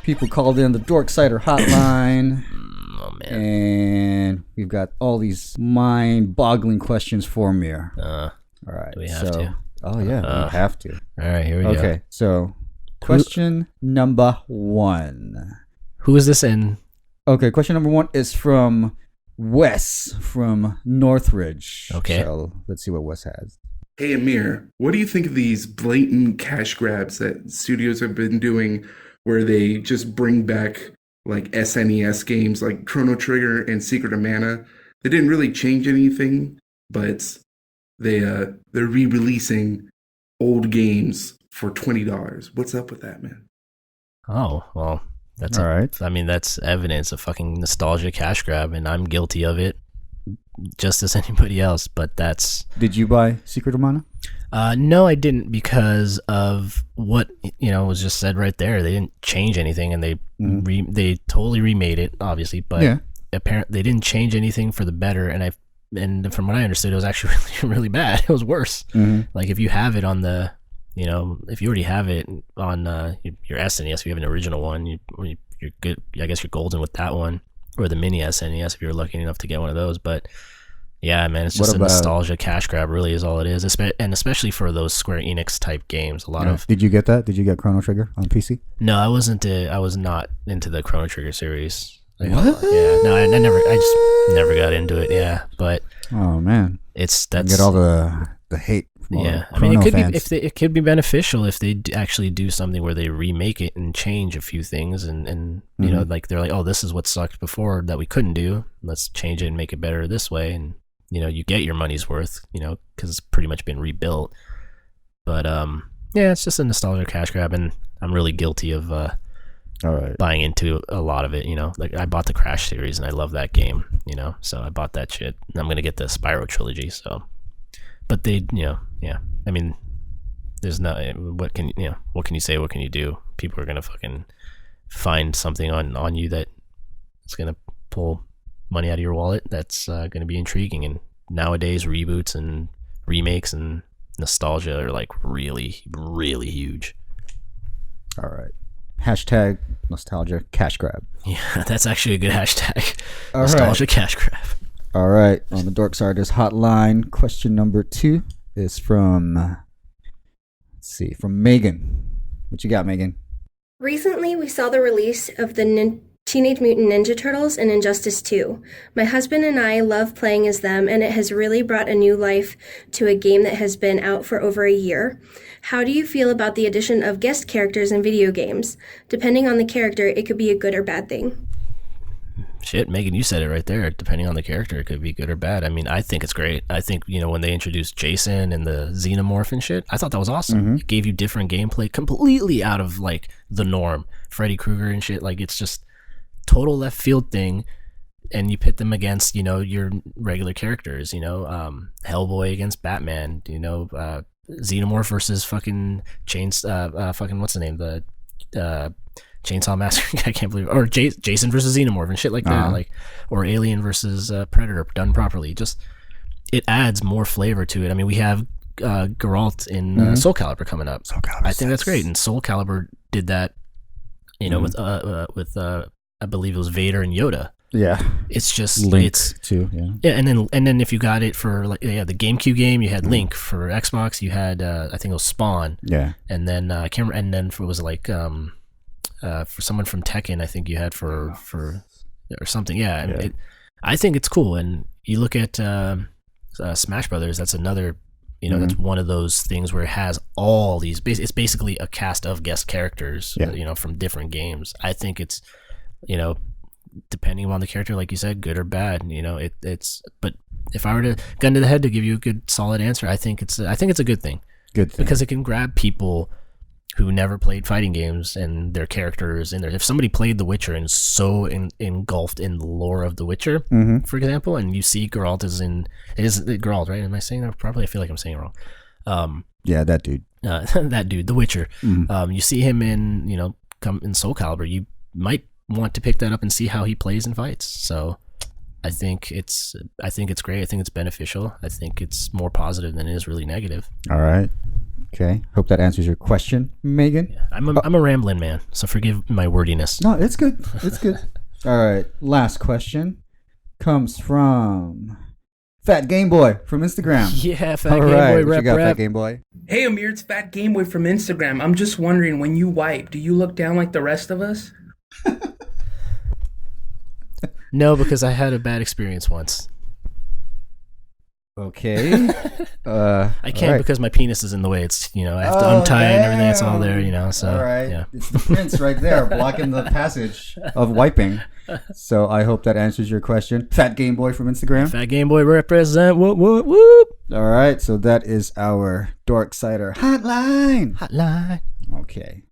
People called in the Dorksider hotline. Oh, man. And we've got all these mind-boggling questions for Mir. All right. We have to. Oh, yeah, we have to. All right, here we go. Okay, so question number 1. Who is this in? Okay, question number 1 is from Wes from Northridge. Okay. So let's see what Wes has. Hey, Amir, what do you think of these blatant cash grabs that studios have been doing where they just bring back like SNES games like Chrono Trigger and Secret of Mana? They didn't really change anything, but they're re-releasing old games for $20. What's up with that, man? Oh, well, that's all right. I mean, that's evidence of fucking nostalgia cash grab, and I'm guilty of it just as anybody else, but that's... Did you buy Secret of Mana? No, I didn't, because of what, was just said right there. They didn't change anything, and they totally remade it, obviously, but apparently they didn't change anything for the better, and from what I understood, it was actually really, really bad. It was worse. Like, if you have it on the, if you already have it on your SNES, if you have an original one, you're good. I guess you're golden with that one, or the mini SNES if you're lucky enough to get one of those. But yeah, man, it's just a nostalgia cash grab, really, is all it is. And especially for those Square Enix type games, a lot of. Did you get that? Did you get Chrono Trigger on PC? No, I was not into the Chrono Trigger series. What? Yeah, no, I just never got into it. Yeah, but oh man, that's get all the hate. Yeah, I mean, it could be beneficial if they actually do something where they remake it and change a few things, and like they're like, oh, this is what sucked before that we couldn't do. Let's change it and make it better this way, and you get your money's worth, because it's pretty much been rebuilt. But yeah, it's just a nostalgia cash grab, and I'm really guilty of buying into a lot of it. Like I bought the Crash series, and I love that game. So I bought that shit. And I'm gonna get the Spyro trilogy. So. But they, yeah. I mean, there's not. What can you say? What can you do? People are gonna fucking find something on you that is gonna pull money out of your wallet. That's gonna be intriguing. And nowadays, reboots and remakes and nostalgia are like really, really huge. All right. Hashtag nostalgia cash grab. Yeah, that's actually a good hashtag. All nostalgia right. Cash grab. All right, on the Dorksiders hotline, question number 2 is from Megan. What you got, Megan? Recently, we saw the release of the Teenage Mutant Ninja Turtles and Injustice 2. My husband and I love playing as them, and it has really brought a new life to a game that has been out for over a year. How do you feel about the addition of guest characters in video games? Depending on the character, it could be a good or bad thing. Shit, Megan, you said it right there. Depending on the character, it could be good or bad. I mean, I think it's great. I think, when they introduced Jason and the Xenomorph and shit, I thought that was awesome. It gave you different gameplay, completely out of, like, the norm. Freddy Krueger and shit, like, it's just total left field thing. And you pit them against, your regular characters, Hellboy against Batman, Xenomorph versus fucking fucking, what's the name? The, Chainsaw Massacre, I can't believe it. Or Jason versus Xenomorph and shit like that, like, or Alien versus Predator done properly. Just it adds more flavor to it. I mean, we have Geralt in Soul Calibur coming up. I think that's great, and Soul Calibur did that, with I believe it was Vader and Yoda. Yeah, it's just Link too. Yeah, and then if you got it for the GameCube game, you had Link. For Xbox, you had I think it was Spawn. Yeah, and then I can't remember, and then for was like for someone from Tekken, I think you had for or something. Yeah, I think it's cool. And you look at Smash Brothers. That's another, that's one of those things where it has all these. It's basically a cast of guest characters, from different games. I think it's, depending on the character, like you said, good or bad. It's. But if I were to gun to the head to give you a good solid answer, I think it's a good thing. Good thing, because it can grab people who never played fighting games and their characters in there. If somebody played The Witcher and so engulfed in the lore of The Witcher, for example, and you see Geralt is Geralt, right? Am I saying that properly? I feel like I'm saying it wrong. Yeah, that dude. That dude, The Witcher. You see him in, come in Soul Calibur, you might want to pick that up and see how he plays and fights. So I think it's great. I think it's beneficial. I think it's more positive than it is really negative. All right. Okay. Hope that answers your question, Megan. Yeah, I'm a rambling man, so forgive my wordiness. No, it's good. It's good. All right. Last question comes from PhatGameBoy from Instagram. Yeah, Fat All Game right. Boy, What you got, rep. PhatGameBoy? Hey Amir, it's PhatGameBoy from Instagram. I'm just wondering, when you wipe, do you look down like the rest of us? No, because I had a bad experience once. Okay. I can't because my penis is in the way. It's, I have to untie it and everything. It's all there, so. All right. Yeah. It's the prince right there blocking the passage of wiping. So I hope that answers your question. PhatGameBoy from Instagram. Fat Game Boy represent. Whoop, whoop, whoop. All right. So that is our Dorksider hotline. Hotline. Okay.